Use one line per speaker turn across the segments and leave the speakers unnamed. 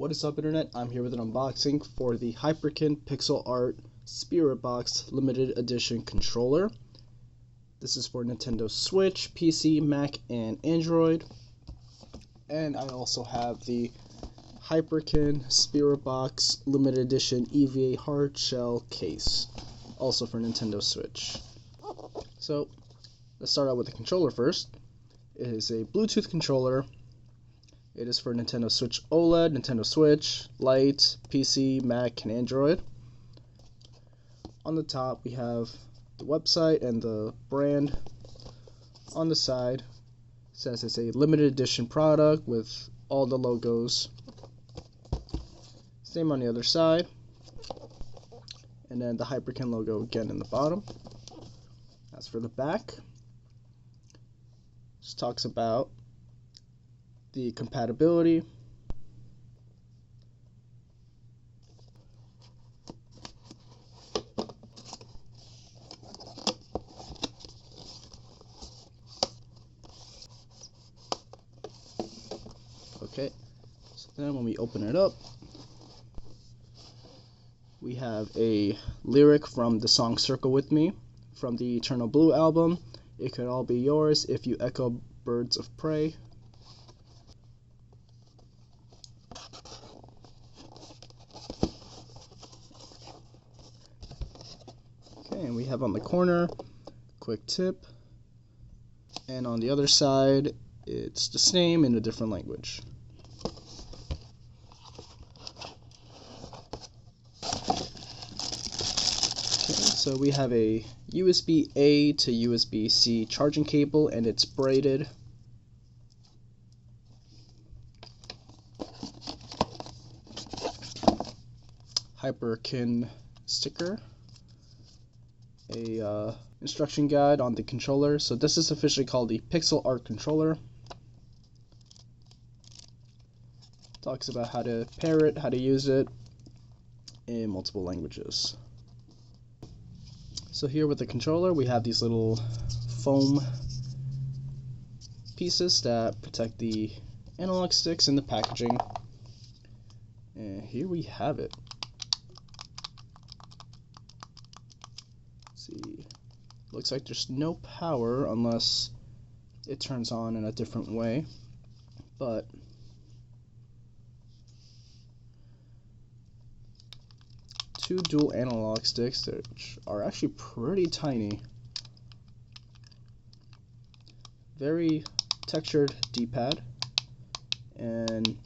What is up, Internet? I'm here with an unboxing for the Hyperkin Pixel Art Spiritbox Limited Edition controller. This is for Nintendo Switch, PC, Mac, and Android. And I also have the Hyperkin Spiritbox Limited Edition EVA hard shell case, also for Nintendo Switch. So, let's start out with the controller first. It is a Bluetooth controller. It is for Nintendo Switch OLED, Nintendo Switch, Lite, PC, Mac, and Android. On the top, we have the website and the brand. On the side, it says it's a limited edition product with all the logos. Same on the other side. And then the Hyperkin logo again in the bottom. As for the back, just talks about the compatibility, okay, so then when we open it up, we have a lyric from the song Circle With Me from the Eternal Blue album. It could all be yours if you echo birds of prey. And we have on the corner, quick tip, and on the other side, it's the same in a different language. Okay, so we have a USB-A to USB-C charging cable, and it's braided. Hyperkin sticker. A instruction guide on the controller. So this is officially called the Pixel Art controller. Talks about how to pair it, how to use it in multiple languages. So here with the controller, we have these little foam pieces that protect the analog sticks in the packaging. And here we have it. See, looks like there's no power unless it turns on in a different way, but two dual analog sticks that are actually pretty tiny. Very textured D-pad, and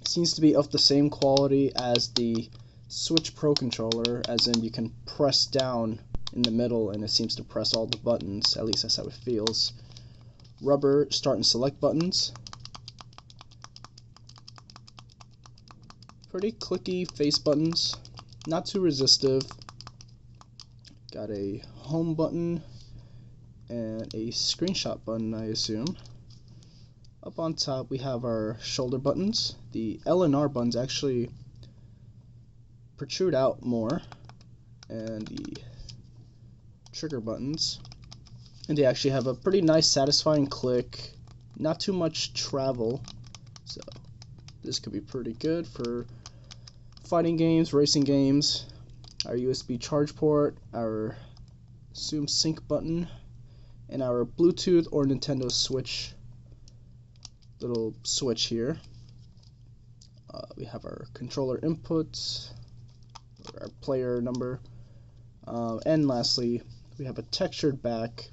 seems to be of the same quality as the Switch Pro controller, as in you can press down in the middle and it seems to press all the buttons, at least that's how it feels. Rubber start and select buttons. Pretty clicky face buttons, not too resistive. Got a home button and a screenshot button, I assume. Up on top we have our shoulder buttons. The L and R buttons actually protrude out more, and the trigger buttons, and they actually have a pretty nice satisfying click, not too much travel, so this could be pretty good for fighting games, racing games. Our USB charge port, our assume sync button, and our Bluetooth or Nintendo Switch little switch here. We have our controller inputs, our player number, and lastly we have a textured back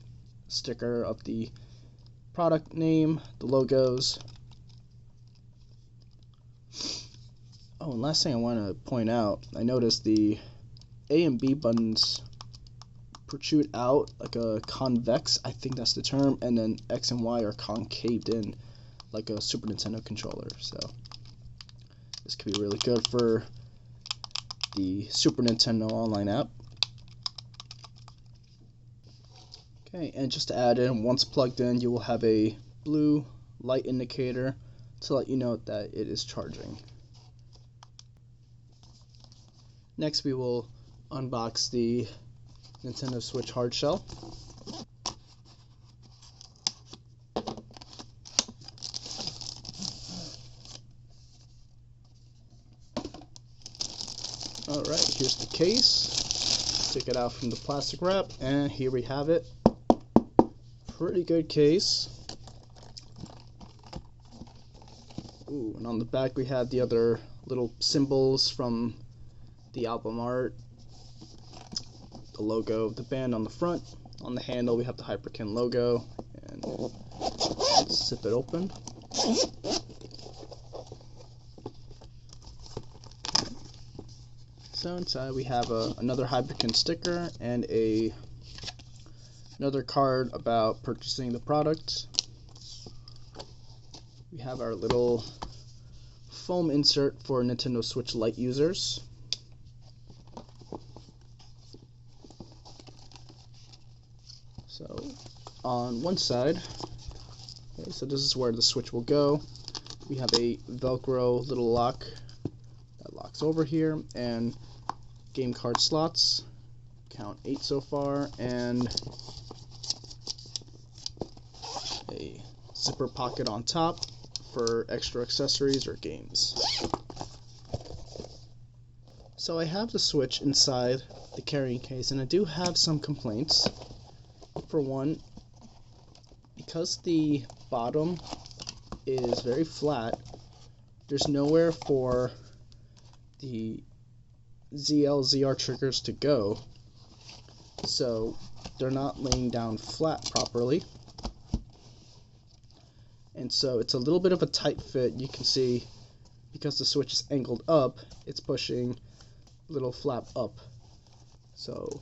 sticker of the product name, the logos. Oh, and last thing I want to point out, I noticed the A and B buttons protrude out like a convex, I think that's the term, and then X and Y are concaved in like a Super Nintendo controller. So this could be really good for the Super Nintendo online app. Okay, and just to add in, once plugged in, you will have a blue light indicator to let you know that it is charging. Next, we will unbox the Nintendo Switch hard shell. Alright, here's the case. Take it out from the plastic wrap, and here we have it. Pretty good case. Ooh, and on the back we have the other little symbols from the album art. The logo of the band on the front. On the handle we have the Hyperkin logo. And let's zip it open. So inside we have another Hyperkin sticker and another card about purchasing the product. We have our little foam insert for Nintendo Switch Lite users. So on one side, okay, so this is where the Switch will go. We have a Velcro little lock that locks over here, and game card slots, count 8 so far, and a zipper pocket on top for extra accessories or games. So I have the Switch inside the carrying case, and I do have some complaints. For one, because the bottom is very flat, there's nowhere for the ZR triggers to go, so they're not laying down flat properly, and so it's a little bit of a tight fit. You can see because the Switch is angled up, it's pushing a little flap up, so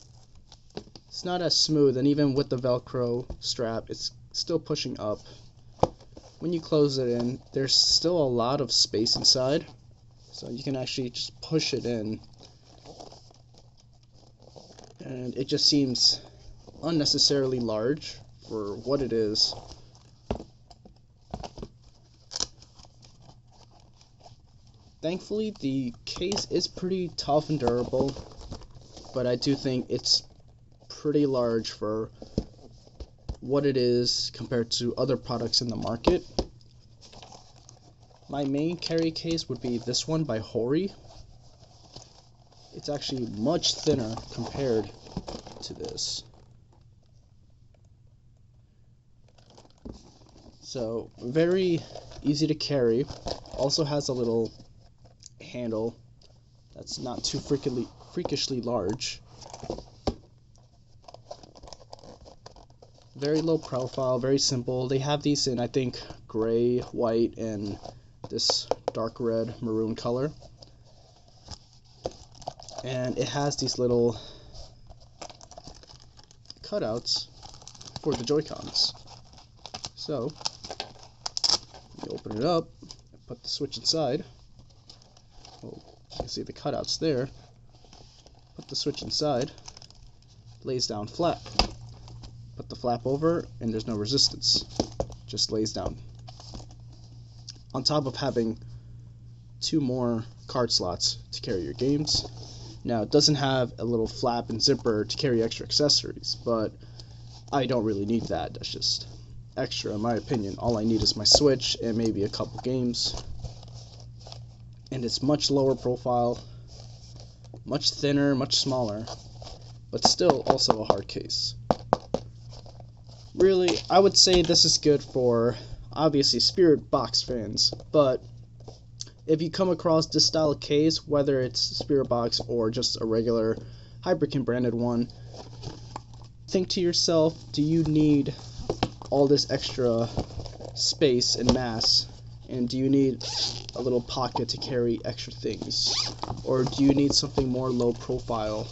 it's not as smooth, and even with the Velcro strap it's still pushing up. When you close it in, there's still a lot of space inside, so you can actually just push it in, and it just seems unnecessarily large for what it is. Thankfully, the case is pretty tough and durable, but I do think it's pretty large for what it is compared to other products in the market. My main carry case would be this one by Hori. It's actually much thinner compared to this. So very easy to carry. Also has a little handle that's not too freakishly large. Very low profile, very simple. They have these in, I think, gray, white, and this dark red maroon color. And it has these little cutouts for the Joy-Cons. So you open it up and put the Switch inside. Oh, you can see the cutouts there. Put the Switch inside, lays down flat. Put the flap over, and there's no resistance. Just lays down. On top of having 2 more card slots to carry your games. Now, it doesn't have a little flap and zipper to carry extra accessories, but I don't really need that. That's just extra, in my opinion. All I need is my Switch and maybe a couple games. And it's much lower profile, much thinner, much smaller, but still also a hard case. Really, I would say this is good for, obviously, Spiritbox fans, but if you come across this style of case, whether it's Spiritbox or just a regular Hyperkin branded one, think to yourself, do you need all this extra space and mass, and do you need a little pocket to carry extra things, or do you need something more low profile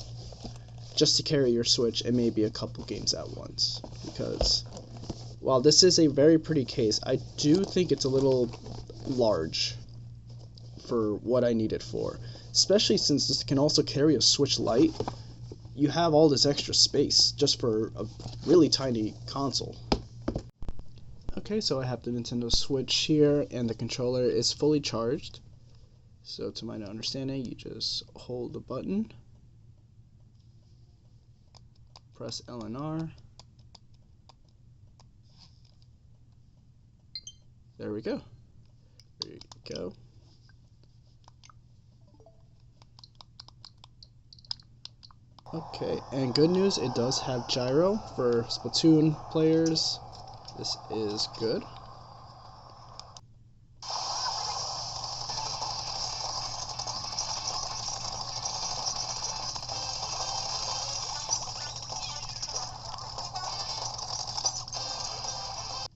just to carry your Switch and maybe a couple games at once? Because while this is a very pretty case, I do think it's a little large for what I need it for, especially since this can also carry a Switch Lite. You have all this extra space just for a really tiny console. Okay, so I have the Nintendo Switch here, and the controller is fully charged. So to my understanding, you just hold the button, press L and R. There we go. There you go. Okay, and good news, it does have gyro for Splatoon players. This is good.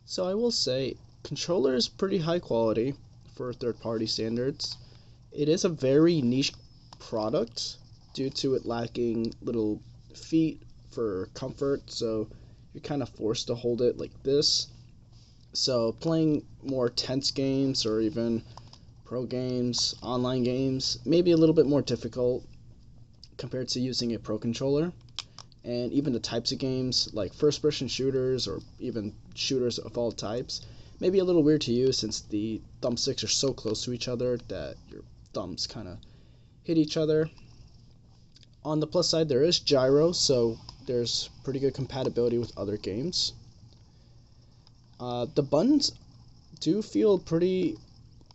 So I will say, controller is pretty high quality for third-party standards. It is a very niche product due to it lacking little feet for comfort, so you're kind of forced to hold it like this. So playing more tense games or even pro games, online games, may be a little bit more difficult compared to using a pro controller. And even the types of games like first person shooters or even shooters of all types may be a little weird to use since the thumbsticks are so close to each other that your thumbs kind of hit each other. On the plus side, there is gyro, so there's pretty good compatibility with other games. The buttons do feel pretty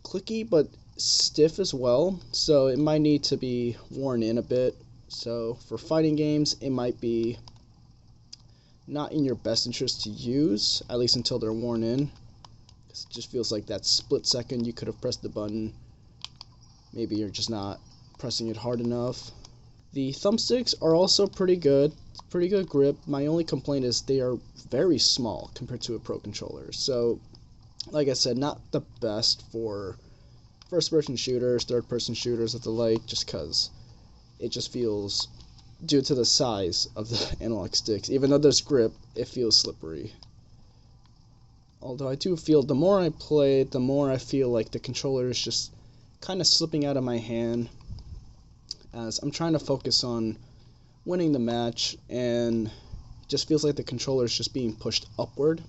clicky but stiff as well, so it might need to be worn in a bit. So for fighting games, it might be not in your best interest to use, at least until they're worn in. It just feels like that split second you could have pressed the button, maybe you're just not pressing it hard enough. The thumbsticks are also pretty good grip. My only complaint is they are very small compared to a pro controller. So, like I said, not the best for first-person shooters, third-person shooters, and the like, just because it just feels, due to the size of the analog sticks, even though there's grip, it feels slippery. Although I do feel the more I play, the more I feel like the controller is just kind of slipping out of my hand as I'm trying to focus on winning the match, and it just feels like the controller is just being pushed upward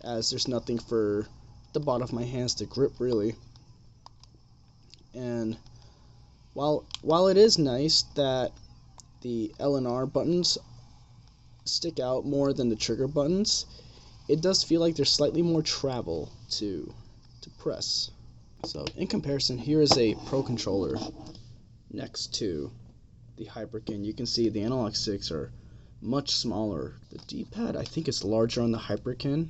as there's nothing for the bottom of my hands to grip really. And while it is nice that the L and R buttons stick out more than the trigger buttons, it does feel like there's slightly more travel to press. So in comparison, here is a pro controller next to the Hyperkin. You can see the analog sticks are much smaller. The D-pad I think is larger on the Hyperkin,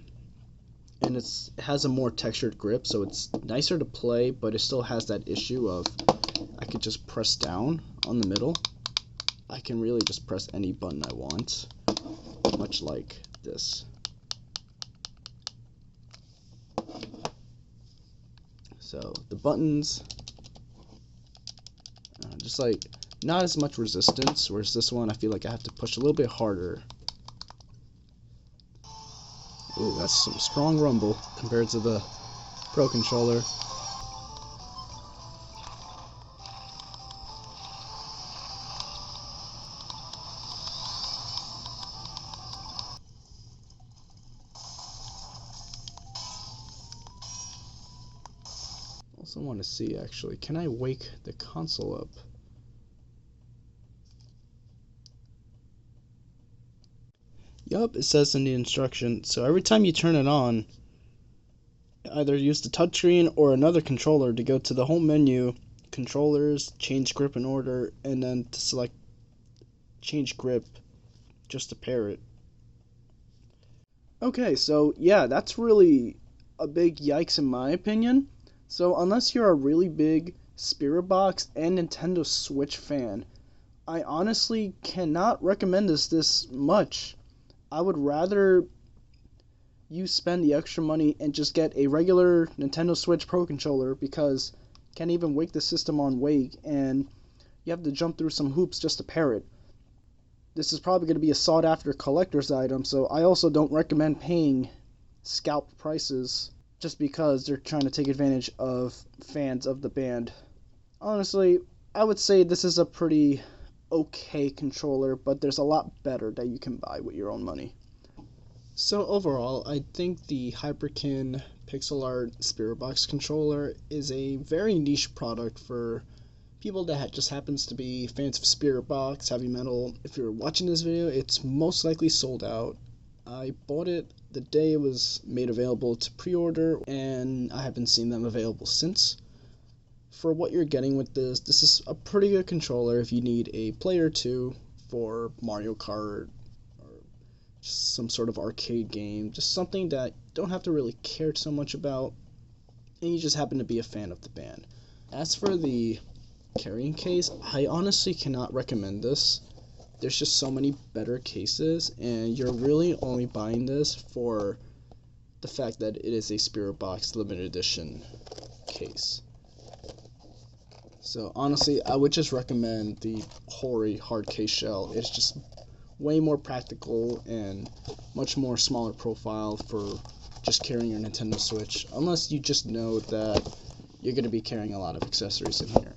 and it has a more textured grip, so it's nicer to play, but it still has that issue of I could just press down on the middle. I can really just press any button I want, much like this. So the buttons, just like not as much resistance, whereas this one I feel like I have to push a little bit harder. Ooh, that's some strong rumble compared to the Pro controller. Also want to see, actually, can I wake the console up? Yup, it says in the instruction. So every time you turn it on, either use the touchscreen or another controller to go to the home menu, controllers, change grip and order, and then to select change grip just to pair it. Okay, so yeah, that's really a big yikes in my opinion. So unless you're a really big Spiritbox and Nintendo Switch fan, I honestly cannot recommend this much. I would rather you spend the extra money and just get a regular Nintendo Switch Pro controller, because you can't even wake the system on wake and you have to jump through some hoops just to pair it. This is probably going to be a sought after collector's item, so I also don't recommend paying scalp prices just because they're trying to take advantage of fans of the band. Honestly, I would say this is a pretty okay controller, but there's a lot better that you can buy with your own money. So overall, I think the Hyperkin pixel art Spiritbox controller is a very niche product for people that just happens to be fans of Spiritbox, heavy metal. If you're watching this video, it's most likely sold out. I bought it the day it was made available to pre-order, and I haven't seen them available since. For what you're getting with this is a pretty good controller if you need a player 2 for Mario Kart or just some sort of arcade game, just something that you don't have to really care so much about, and you just happen to be a fan of the band. As for the carrying case, I honestly cannot recommend this. There's just so many better cases, and you're really only buying this for the fact that it is a Spiritbox limited edition case. So honestly, I would just recommend the Hori hard case shell. It's just way more practical and much more smaller profile for just carrying your Nintendo Switch, unless you just know that you're going to be carrying a lot of accessories in here.